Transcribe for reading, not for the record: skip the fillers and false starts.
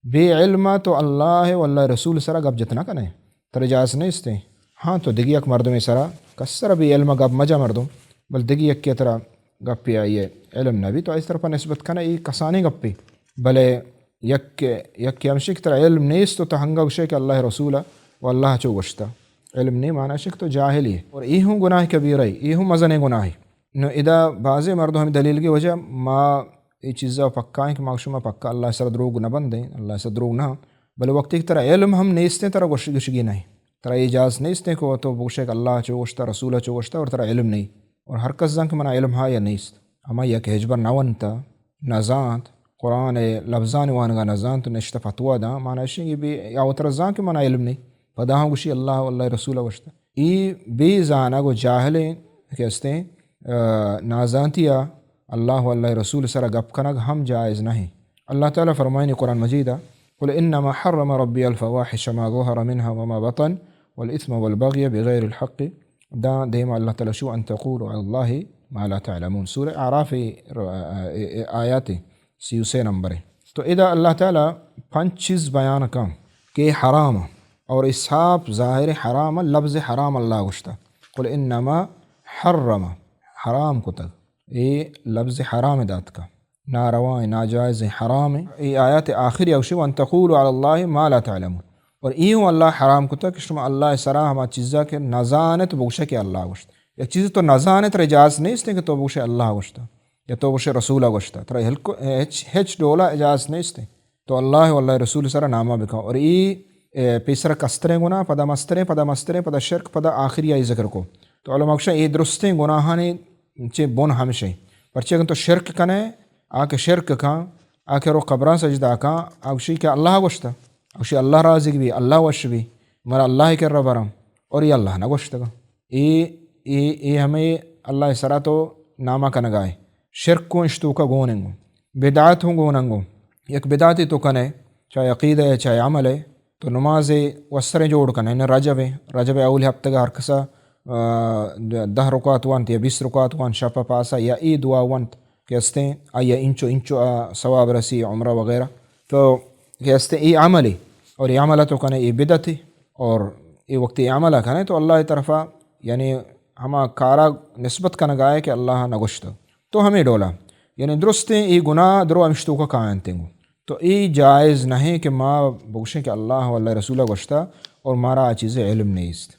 بے علم تو اللہ واللہ رسول سرا گپ جتنا کنے تر اجازت نہیں استے ہاں تو دگی یک مردم سرا کسر بے علم گپ مجا مردم بل دگی یک کی طرح گپی آئیے علم نبی تو اس طرف نسبت کنا ای کسانی گپی بلے یک ہمشک طرح علم نیست تو ہنگا گوشے کہ اللہ رسولہ و اللہ چو گشتا علم نہیں مانا شک تو جاہلی ہے اور ای ہوں گناہ کبیرہ ای ہوں مزن گناہ نو ادا بعض مردوں ہمیں دلیل کی وجہ ما یہ چیزا پکا ہیں کہ معشومہ پکا اللہ سر دروگ نہ بندیں اللہ سر دروگ نہ بلے وقت کی طرح علم ہم نیستیں طرح گشگی نہیں طرح اجاز نیستیں کہ تو بوشے کہ اللہ چو گشتا رسولہ چو گشتا اور طرح علم نہیں اور ہر کس زن کہ منا علم ہا یا نیست اما یک حجبر نونتا نزانت قرآن لفظان وانگا نزانت نشتا فتوہ دا مانا شنگی بھی یا وطر زان کہ منا علم نہیں پدا ہاں گوشی اللہ واللہ رسولہ وشتا ای بے زانا گو جاہلیں کہ استیں نازانتیا اللہ واللہ رسول سر گپ کنگ ہم جائز نہیں اللہ تعالیٰ فرمائنی قرآن مجیدہ قل انما حرم ربی الفواحش ما ظهر منها وما بطن والاثم والبغي بغیر الحق دا دیما اللہ تعالیٰ شو ان تقولوا علی اللہ ما لا تعلمون سورہ اعراف آیات 33 نمبر ہے تو ادا اللہ تعالیٰ پنچ چیز بیان کم کہ حرام اور اسحاب ظاہر حرام لفظ حرام اللہ گشتا قل انما حرم حرام کو تک یہ لفظ حرام دات کا ناروا ناجائز حرام یہ آیات آخری اوشی وان تقولوا علی اللہ ما لا تعلمون اور ایوں اللہ حرام کو تک شما اللہ سرا ہما چیزا کے نزانت بوشے کہ اللہ گشتا ایک چیز تو نزانت اجاز نہیں اس کہ تو بوشے اللہ گشتا یا تو بوشے رسولہ گشتا ترا ہچ ڈولا اجاز نہیں اس تو اللہ واللہ رسول سرا نامہ بکا اور ای پیسر کستریں گناہ پدا مستریں پدا شرک پدا آخری آئی ذکر کو تو علماء اکشا یہ درستیں گناہانے چے بون ہمشیں پرچے اگر تو شرک کنے آکے شرک کھاں آکے رو قبران سجدہ کھاں آکشی کہ اللہ گوشتا آکشی اللہ رازق بھی اللہ وش بھی مرا اللہ کر رہا برام اور یہ اللہ نہ گوشتا گا یہ ہمیں اللہ سرا تو نامہ کنگائے شرک کو اشتو کا گوننگو بدعات ہوں گوننگو یک بدعاتی تو کنے چاہے عقیدہ ہے چاہے عمل ہے تو نماز وسریں جوڑ کنے رجب اول ہفتہ ہر کسا 10 رکعت وانت یا 20 رکعت وانت شپا پاسا یا ای دعا وانت کہ استیں آیا انچو ثواب رسی عمرہ وغیرہ تو کہ استیں ای عملی اور یہ عملہ تو کنے ای بدعت اور ای وقت ای عملہ کنے تو اللہ طرفہ یعنی ہما کارا نسبت کنگائے کہ اللہ نگشتا تو ہمیں ڈولا یعنی درستیں ای گناہ درو امشتو کا کائنتیں گو تو ای جائز نہیں کہ ما بگشیں کہ اللہ واللہ رسولہ گشتا اور مارا چیزیں علم نہیں است